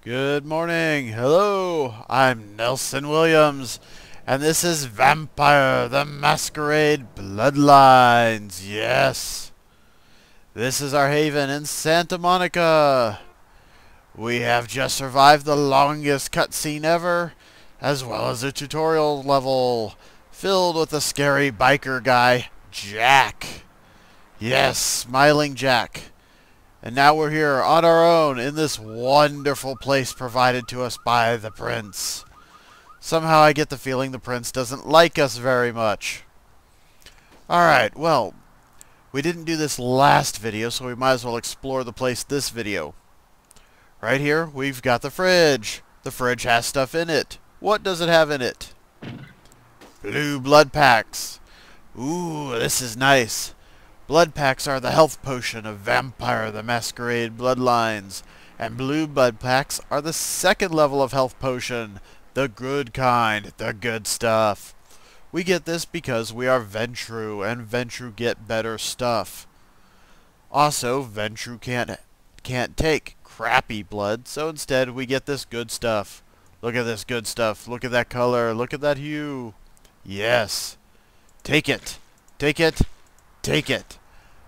Good morning. Hello. I'm Nelson Williams, and this is Vampire the Masquerade Bloodlines. Yes. This is our haven in Santa Monica. We have just survived the longest cutscene ever, as well as a tutorial level filled with a scary biker guy, Jack. Yes, Smiling Jack. And now we're here on our own in this wonderful place provided to us by the prince. Somehow I get the feeling the prince doesn't like us very much. Alright, well, we didn't do this last video, so we might as well explore the place this video. Right here, we've got the fridge. The fridge has stuff in it. What does it have in it? Blue blood packs. Ooh, this is nice. Blood packs are the health potion of Vampire the Masquerade Bloodlines, and blue blood packs are the second level of health potion, the good kind, the good stuff. We get this because we are Ventrue, and Ventrue get better stuff. Also, Ventrue can't take crappy blood, so instead we get this good stuff. Look at this good stuff. Look at that color. Look at that hue. Yes. Take it. Take it. Take it.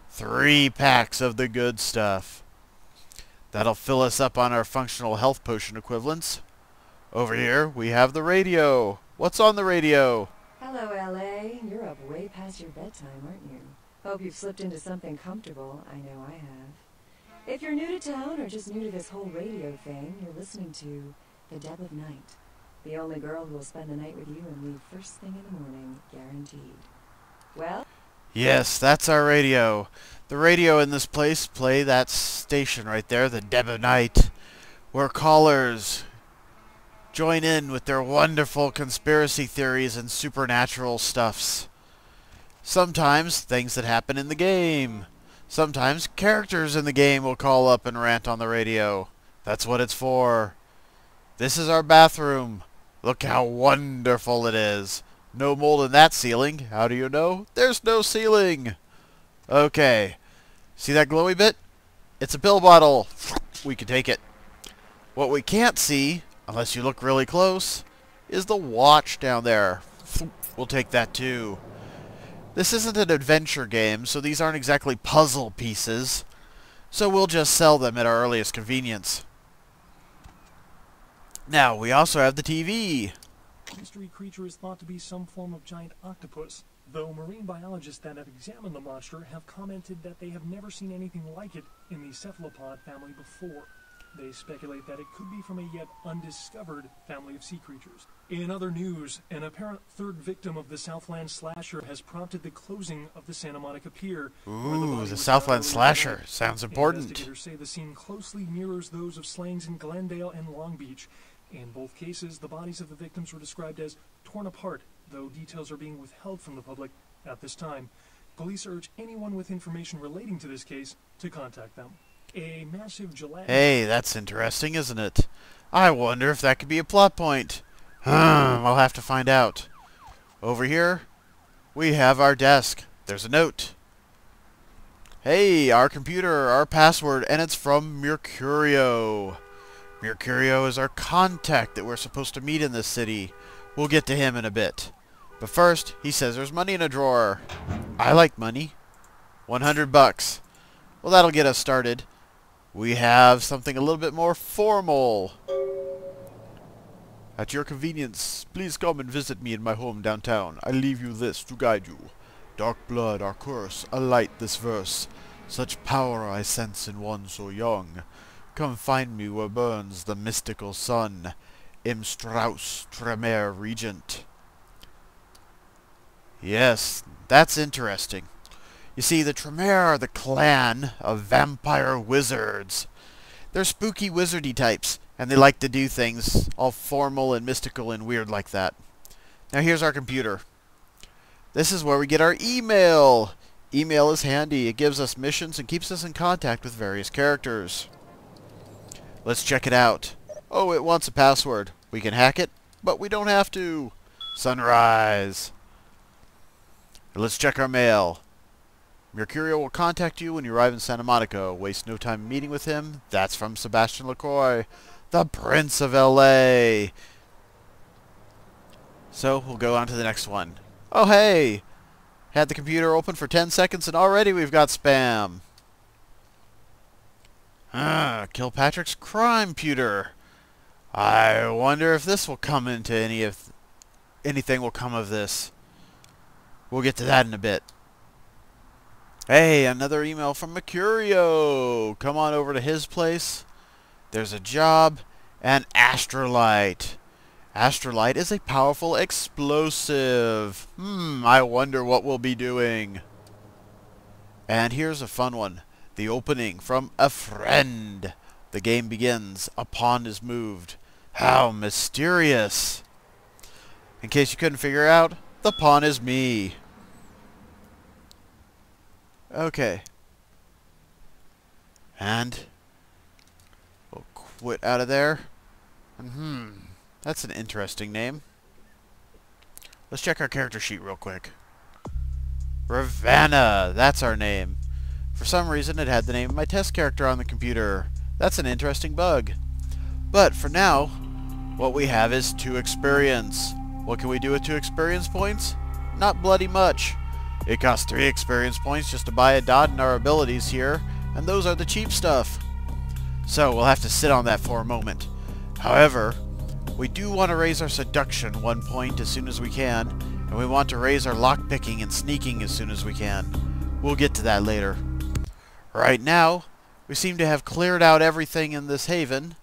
3 packs of the good stuff. That'll fill us up on our functional health potion equivalents. Over here, we have the radio. What's on the radio? Hello, LA. You're up way past your bedtime, aren't you? Hope you've slipped into something comfortable. I know I have. If you're new to town or just new to this whole radio thing, you're listening to The Dead of Night. The only girl who will spend the night with you and leave first thing in the morning, guaranteed. Well? Yes, that's our radio. The radio in this place play that station right there, the Dead of Night, where callers join in with their wonderful conspiracy theories and supernatural stuffs. Sometimes things that happen in the game. Sometimes characters in the game will call up and rant on the radio. That's what it's for. This is our bathroom. Look how wonderful it is. No mold in that ceiling. How do you know? There's no ceiling. Okay. See that glowy bit? It's a pill bottle. We can take it. What we can't see, unless you look really close, is the watch down there. We'll take that too. This isn't an adventure game, so these aren't exactly puzzle pieces. So we'll just sell them at our earliest convenience. Now, we also have the TV. Mystery creature is thought to be some form of giant octopus, though marine biologists that have examined the monster have commented that they have never seen anything like it in the cephalopod family before. They speculate that it could be from a yet undiscovered family of sea creatures. In other news, an apparent third victim of the Southland slasher has prompted the closing of the Santa Monica Pier. Ooh, the Southland slasher. Sounds important. Investigators say the scene closely mirrors those of slayings in Glendale and Long Beach. In both cases, the bodies of the victims were described as torn apart, though details are being withheld from the public at this time. Police urge anyone with information relating to this case to contact them. A massive gelatinous... Hey, that's interesting, isn't it? I wonder if that could be a plot point. I'll have to find out. Over here, we have our desk. There's a note. Hey, our computer, our password, and it's from Mercurio. Mercurio is our contact that we're supposed to meet in this city. We'll get to him in a bit. But first, he says there's money in a drawer. I like money. 100 bucks. Well, that'll get us started. We have something a little bit more formal. At your convenience, please come and visit me in my home downtown. I leave you this to guide you. Dark blood, our curse, alight this verse. Such power I sense in one so young. Come find me where burns the mystical sun. Im Strauss, Tremere Regent. Yes, that's interesting. You see, the Tremere are the clan of vampire wizards. They're spooky wizardy types, and they like to do things all formal and mystical and weird like that. Now here's our computer. This is where we get our email. Email is handy. It gives us missions and keeps us in contact with various characters. Let's check it out. Oh, it wants a password. We can hack it, but we don't have to. Sunrise. Let's check our mail. Mercurio will contact you when you arrive in Santa Monica. Waste no time meeting with him. That's from Sebastian LaCroix, the Prince of L.A. So, we'll go on to the next one. Oh, hey! Had the computer open for 10 seconds and already we've got spam. Kilpatrick's crime pewter. I wonder if this will come into anything will come of this. We'll get to that in a bit. Hey, another email from Mercurio. Come on over to his place. There's a job and Astrolite. Astrolite is a powerful explosive. I wonder what we'll be doing. And here's a fun one. The opening from A Friend. The game begins. A pawn is moved. How mysterious. In case you couldn't figure out, the pawn is me. Okay. And we'll quit out of there. That's an interesting name. Let's check our character sheet real quick. Ravanna, that's our name. For some reason it had the name of my test character on the computer. That's an interesting bug. But for now, what we have is 2 experience. What can we do with 2 experience points? Not bloody much. It costs 3 experience points just to buy a dot in our abilities here, and those are the cheap stuff. So we'll have to sit on that for a moment. However, we do want to raise our seduction 1 point as soon as we can, and we want to raise our lockpicking and sneaking as soon as we can. We'll get to that later. Right now, we seem to have cleared out everything in this haven.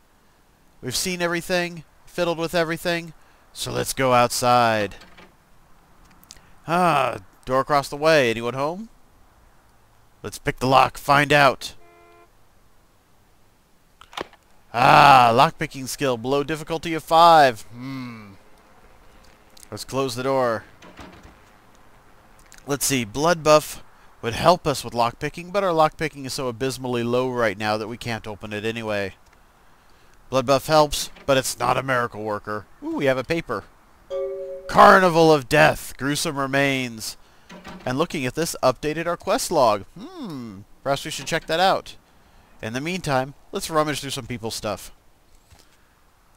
We've seen everything, fiddled with everything, so let's go outside. Door across the way. Anyone home? Let's pick the lock, find out. Lockpicking skill, below difficulty of 5. Let's close the door. Let's see, blood buff would help us with lockpicking, but our lockpicking is so abysmally low right now that we can't open it anyway. Blood buff helps, but it's not a miracle worker. Ooh, we have a paper. Carnival of Death, gruesome remains. And looking at this, updated our quest log. Perhaps we should check that out. In the meantime, let's rummage through some people's stuff.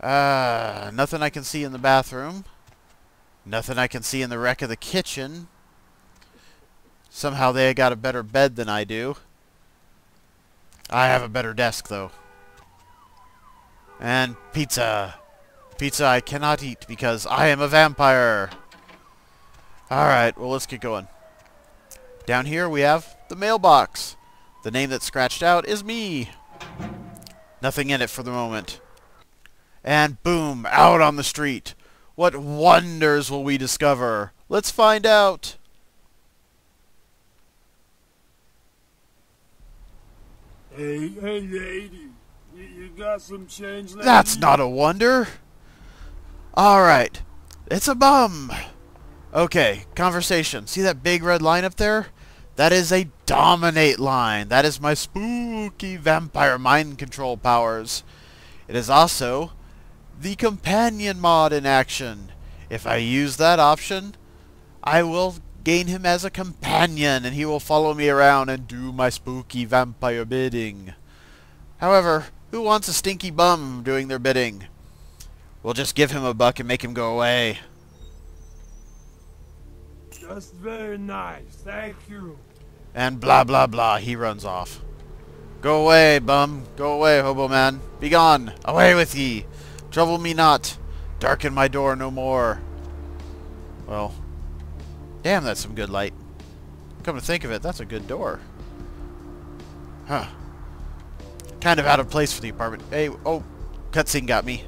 Nothing I can see in the bathroom. Nothing I can see in the wreck of the kitchen. Somehow they got a better bed than I do. I have a better desk, though. And pizza. Pizza I cannot eat because I am a vampire. Alright, well, let's get going. Down here we have the mailbox. The name that's scratched out is me. Nothing in it for the moment. And boom, out on the street. What wonders will we discover? Let's find out. Hey, lady. You got some change left? That's not a wonder. Alright. It's a bum. Okay, conversation. See that big red line up there? That is a dominate line. That is my spooky vampire mind control powers. It is also the companion mod in action. If I use that option, I will gain him as a companion and he will follow me around and do my spooky vampire bidding. However, who wants a stinky bum doing their bidding? We'll just give him a buck and make him go away. Just very nice, thank you. And blah blah blah, he runs off. Go away, bum. Go away, hobo man. Be gone. Away with ye. Trouble me not. Darken my door no more. Well, damn, that's some good light. Come to think of it, that's a good door. Huh. Kind of out of place for the apartment. Hey, oh, cutscene got me.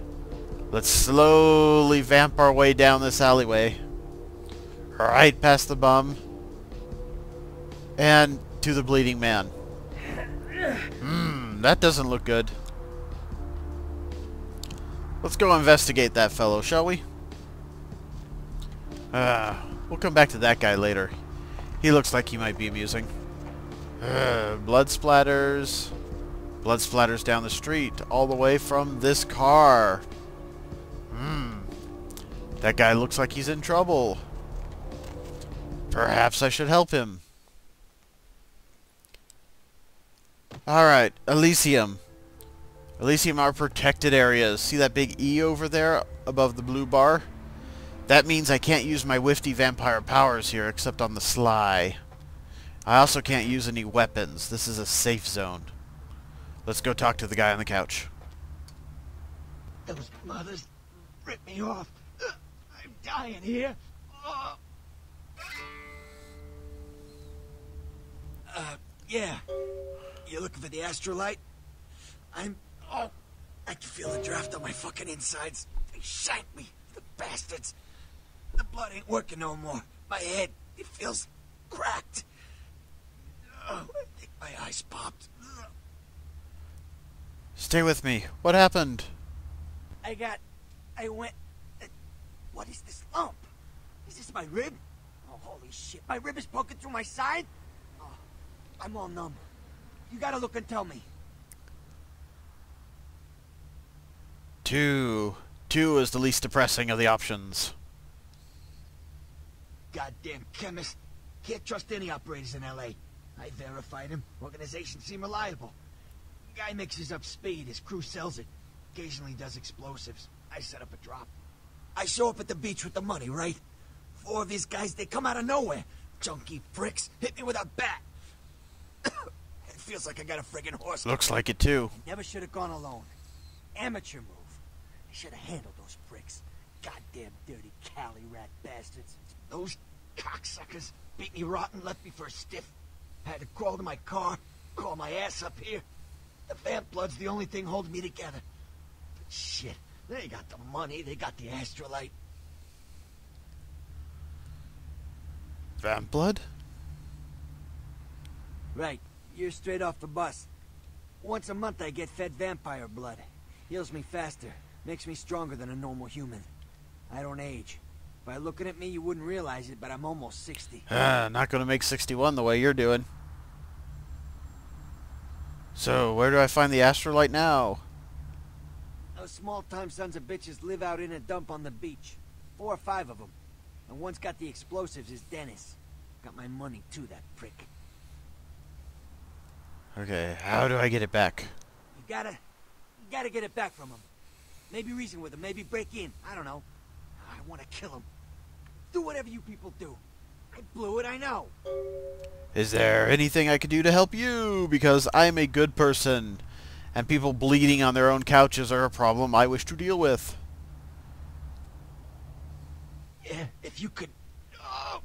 Let's slowly vamp our way down this alleyway. Right past the bum. And to the bleeding man. That doesn't look good. Let's go investigate that fellow, shall we? We'll come back to that guy later. He looks like he might be amusing. Blood splatters. Blood splatters down the street, all the way from this car. That guy looks like he's in trouble. Perhaps I should help him. Alright, Elysium. Elysium are protected areas. See that big E over there above the blue bar? That means I can't use my wifty vampire powers here except on the sly. I also can't use any weapons. This is a safe zone. Let's go talk to the guy on the couch. Those mothers ripped me off. I'm dying here. Yeah. You looking for the astrolite? I can feel the draft on my fucking insides. They shanked me, the bastards. The blood ain't working no more. My head, it feels cracked. I think my eyes popped. Stay with me. What happened? I went... What is this lump? Is this my rib? Oh, holy shit. My rib is poking through my side? Oh, I'm all numb. You gotta look and tell me. 2. 2 is the least depressing of the options. Goddamn chemist. Can't trust any operators in L.A. I verified him. Organization seem reliable. Guy mixes up speed. His crew sells it. Occasionally does explosives. I set up a drop. I show up at the beach with the money, right? 4 of these guys, they come out of nowhere. Junky pricks. Hit me with a bat. It feels like I got a friggin' horse. Looks like it too. Never should have gone alone. Amateur move. I should have handled those pricks. Goddamn dirty Cali rat bastards. Those cocksuckers beat me rotten, left me for a stiff. Had to crawl to my car, crawl my ass up here. The vamp blood's the only thing holding me together. But shit, they got the money, they got the astrolite. Vamp blood? Right, you're straight off the bus. Once a month I get fed vampire blood. Heals me faster, makes me stronger than a normal human. I don't age. By looking at me, you wouldn't realize it, but I'm almost 60. Not gonna make 61 the way you're doing. So, where do I find the astrolite now? Those small-time sons of bitches live out in a dump on the beach. 4 or 5 of them. And one's got the explosives is Dennis. Got my money too, that prick. Okay, how do I get it back? You gotta get it back from him. Maybe reason with him, maybe break in. I don't know. I want to kill him. Do whatever you people do. I blew it, I know. Is there anything I could do to help you? Because I'm a good person, and people bleeding on their own couches are a problem I wish to deal with. Yeah, if you could... Oh,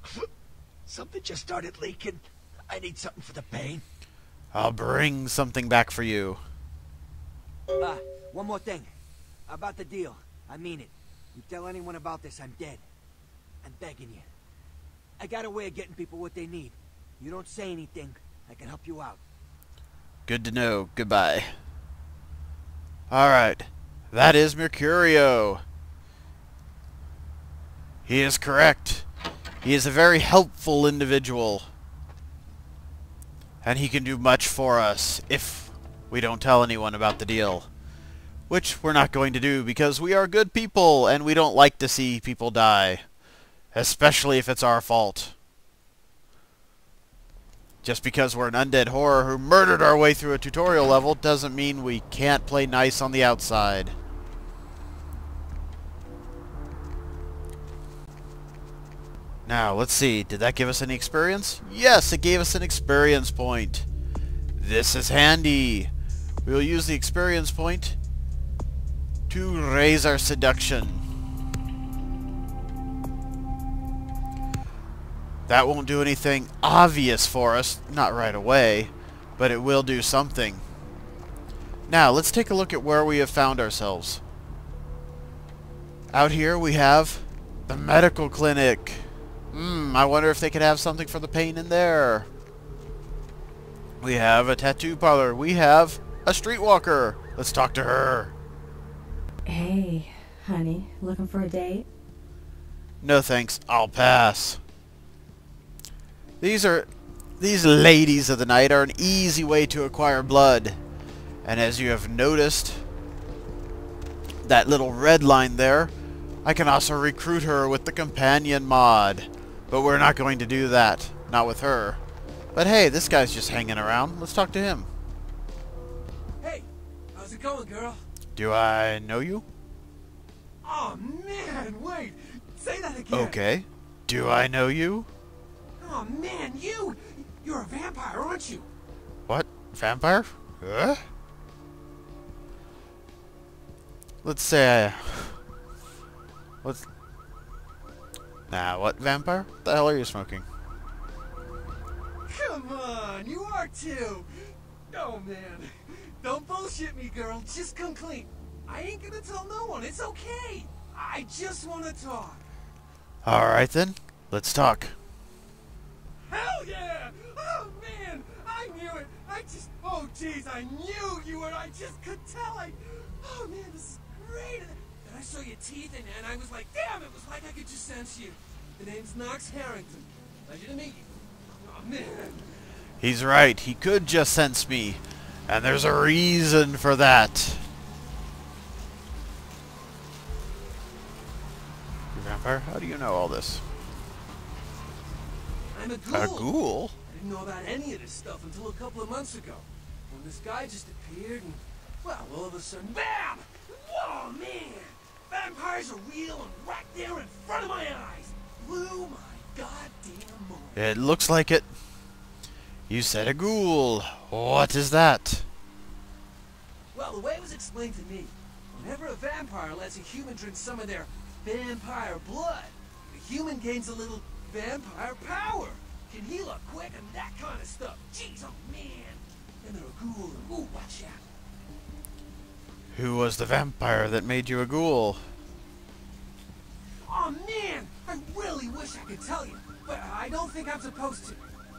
something just started leaking. I need something for the pain. I'll bring something back for you. One more thing. About the deal. I mean it. You tell anyone about this, I'm dead. I'm begging you. I got a way of getting people what they need. You don't say anything, I can help you out. Good to know. Goodbye. Alright. That is Mercurio. He is correct. He is a very helpful individual. And he can do much for us if we don't tell anyone about the deal. Which we're not going to do because we are good people and we don't like to see people die. Especially if it's our fault. Just because we're an undead horror who murdered our way through a tutorial level doesn't mean we can't play nice on the outside. Now, let's see. Did that give us any experience? Yes, it gave us an experience point. This is handy. We will use the experience point to raise our seduction. That won't do anything obvious for us, not right away, but it will do something. Now, let's take a look at where we have found ourselves. Out here we have the medical clinic. I wonder if they could have something for the pain in there. We have a tattoo parlor. We have a streetwalker. Let's talk to her. Hey, honey, looking for a date? No thanks, I'll pass. These ladies of the night are an easy way to acquire blood. And as you have noticed, that little red line there, I can also recruit her with the companion mod. But we're not going to do that. Not with her. But hey, this guy's just hanging around. Let's talk to him. How's it going, girl? Do I know you? Oh, man, wait. Say that again. Okay. Do I know you? Oh, man, you're a vampire, aren't you? What? Vampire? Huh? Let's say what vampire? What the hell are you smoking? Come on, you are too. Oh, man. Don't bullshit me, girl. Just come clean. I ain't gonna tell no one. It's okay. I just want to talk. Alright then. Let's talk. Hell yeah! Oh, man! I knew it! Oh, jeez, I knew you were. I just could tell. Oh, man, this is great. Then I saw your teeth, and I was like, damn, it was like I could just sense you. The name's Knox Harrington. Pleasure to meet you. Oh, man. He's right. He could just sense me. And there's a reason for that. You vampire? How do you know all this? I'm a ghoul. A ghoul? I didn't know about any of this stuff until a couple of months ago. When this guy just appeared and, well, all of a sudden, BAM! Whoa, man! Vampires are real and right there in front of my eyes. Blew my goddamn mind. It looks like it. You said a ghoul. What is that? Well, the way it was explained to me, whenever a vampire lets a human drink some of their vampire blood, the human gains a little vampire power. Can heal up quick and that kind of stuff. Jeez, oh man. And they're a ghoul. Ooh, watch out. Who was the vampire that made you a ghoul? Oh man, I really wish I could tell you, but I don't think I'm supposed to.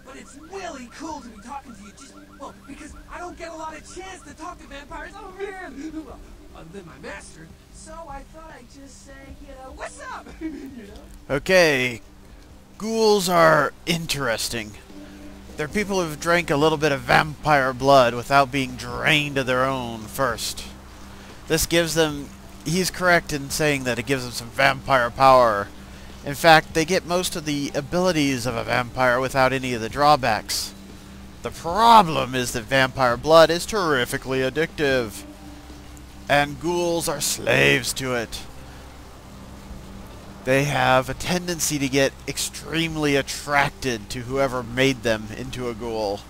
But it's really cool to be talking to you well, because I don't get a lot of chance to talk to vampires. Oh man! Well, other than my master, so I thought I'd just say, what's up? Okay. Ghouls are interesting. They're people who've drank a little bit of vampire blood without being drained of their own first. This gives them... He's correct in saying that it gives them some vampire power. In fact, they get most of the abilities of a vampire without any of the drawbacks. The problem is that vampire blood is terrifically addictive. And ghouls are slaves to it. They have a tendency to get extremely attracted to whoever made them into a ghoul.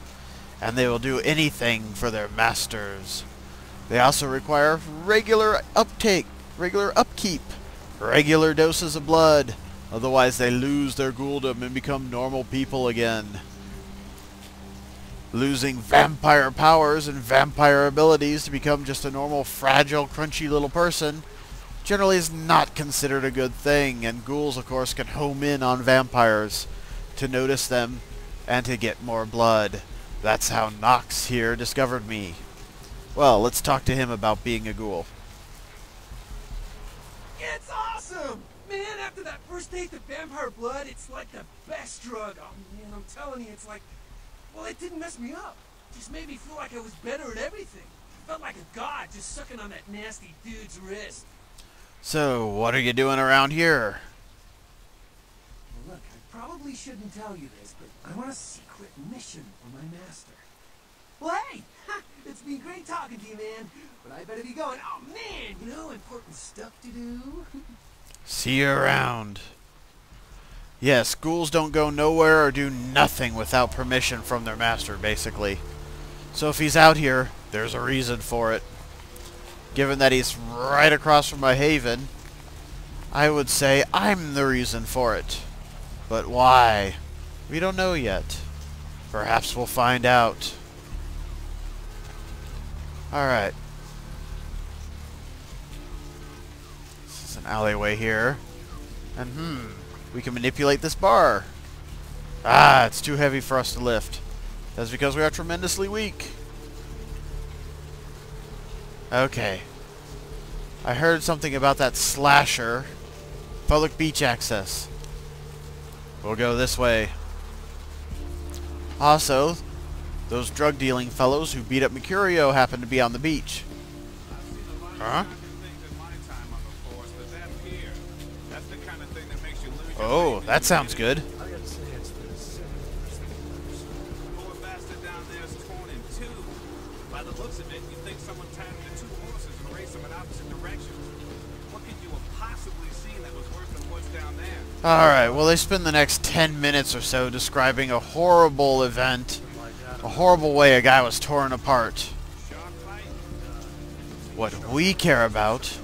And they will do anything for their masters. They also require regular upkeep, regular doses of blood. Otherwise they lose their ghouldom and become normal people again. Losing vampire powers and vampire abilities to become just a normal, fragile, crunchy little person generally is not considered a good thing, and ghouls, of course, can home in on vampires to notice them and to get more blood. That's how Knox here discovered me. Well, let's talk to him about being a ghoul. It's awesome! Man, after that first taste of vampire blood, it's like the best drug. Oh man, I'm telling you, it's like... Well, it didn't mess me up. It just made me feel like I was better at everything. I felt like a god just sucking on that nasty dude's wrist. So, what are you doing around here? Well, look, I probably shouldn't tell you this, but I'm on a secret mission for my master. Well, hey! It's been great talking to you, man. But I better be going. Oh, man! Important stuff to do. See you around. Yes, ghouls don't go nowhere or do nothing without permission from their master, basically. So if he's out here, there's a reason for it. Given that he's right across from my haven, I would say I'm the reason for it. But why? We don't know yet. Perhaps we'll find out. Alright. This is an alleyway here. And we can manipulate this bar. Ah, it's too heavy for us to lift. That's because we are tremendously weak. Okay. I heard something about that slasher. Public beach access. We'll go this way. Also, those drug-dealing fellows who beat up Mercurio happen to be on the beach. Huh? Oh, that sounds good. By the looks of it, you think someone tied him to two opposite directions. What could you have possibly seen that was worse than what's down there? Alright, well they spend the next 10 minutes or so describing a horrible event, a horrible way a guy was torn apart. What we care about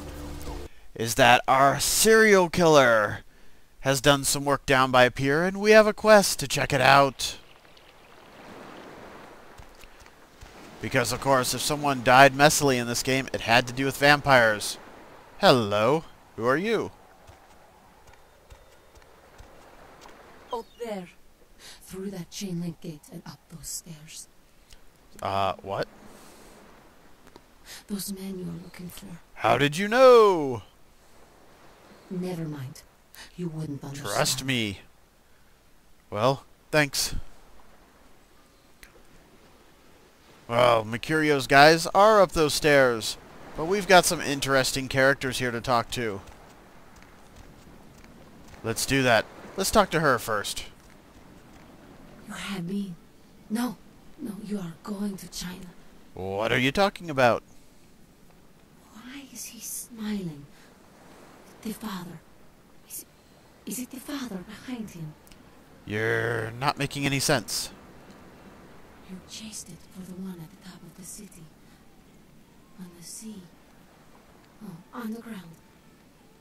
is that our serial killer has done some work down by a pier, and we have a quest to check it out. Because, of course, if someone died messily in this game, it had to do with vampires. Hello. Who are you? Out there. Through that chain link gate and up those stairs. What? Those men you are looking for. How did you know? Never mind. You wouldn't understand. Trust me. Well, thanks. Well, Mercurio's guys are up those stairs, but we've got some interesting characters here to talk to. Let's do that. Let's talk to her first. You have me. No, you are going to China. What are you talking about? Why is he smiling? The father. Is it the father behind him? You're not making any sense. You chased it for the one at the top of the city. On the sea. Oh, on the ground.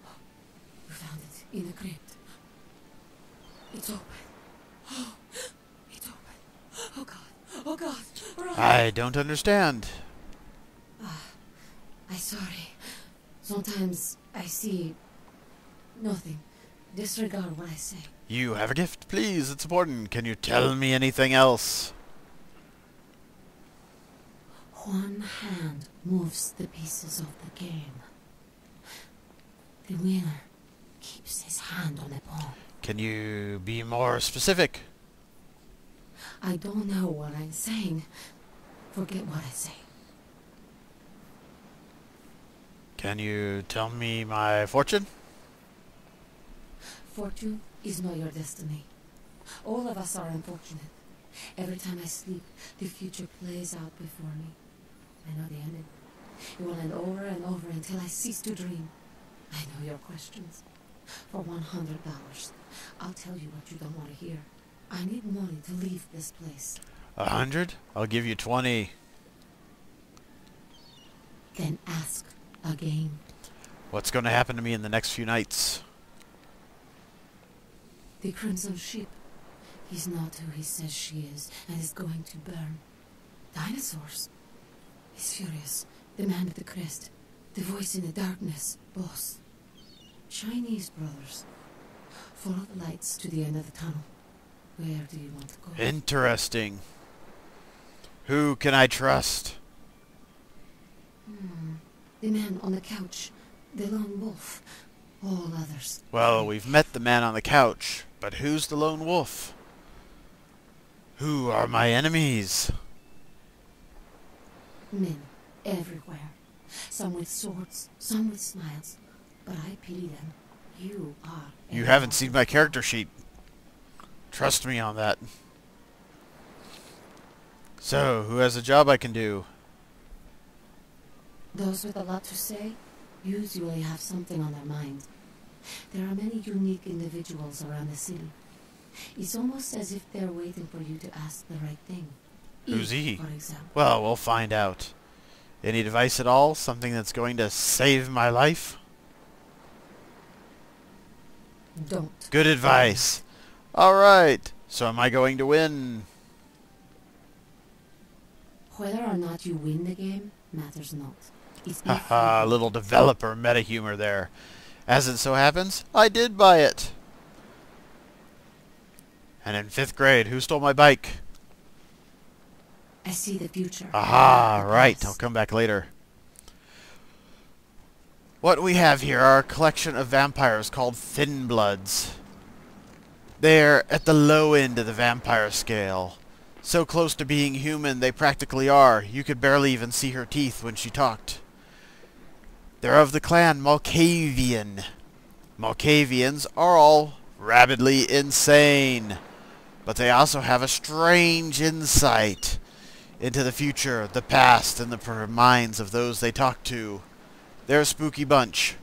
Oh, you found it in the crypt. It's open. Oh, it's open. Oh God. Oh God. Run. I don't understand. I'm sorry. Sometimes I see nothing. Disregard what I say. You have a gift, please. It's important. Can you tell me anything else? One hand moves the pieces of the game. The winner keeps his hand on the pawn. Can you be more specific? I don't know what I'm saying. Forget what I say. Can you tell me my fortune? Fortune is not your destiny. All of us are unfortunate. Every time I sleep, the future plays out before me. I know the ending. It will end over and over until I cease to dream. I know your questions. For $100, I'll tell you what you don't want to hear. I need money to leave this place. 100? I'll give you 20. Then ask again. What's going to happen to me in the next few nights? The Crimson Ship. He's not who he says she is, and is going to burn. Dinosaurs. He's furious. The man with the crest. The voice in the darkness. Boss. Chinese brothers. Follow the lights to the end of the tunnel. Where do you want to go? Interesting. Who can I trust? The man on the couch. The lone wolf. All others. Well, we've met the man on the couch, but who's the lone wolf? Who are my enemies? Men. Everywhere. Some with swords, some with smiles. But I pity them. You are... You haven't seen my character sheet. Trust me on that. So, who has a job I can do? Those with a lot to say usually have something on their mind. There are many unique individuals around the city. It's almost as if they're waiting for you to ask the right thing. Who's he? For example. Well, we'll find out. Any advice at all? Something that's going to save my life? Don't. Good advice. Alright. So am I going to win? Whether or not you win the game matters not. It's Haha, little developer meta humor there. As it so happens, I did buy it. And in 5th grade, who stole my bike? I see the future. Aha, right. I'll come back later. What we have here are a collection of vampires called Thin Bloods. They're at the low end of the vampire scale. So close to being human, they practically are. You could barely even see her teeth when she talked. They're of the clan Malkavian. Malkavians are all rabidly insane. But they also have a strange insight into the future, the past, and the minds of those they talk to. They're a spooky bunch.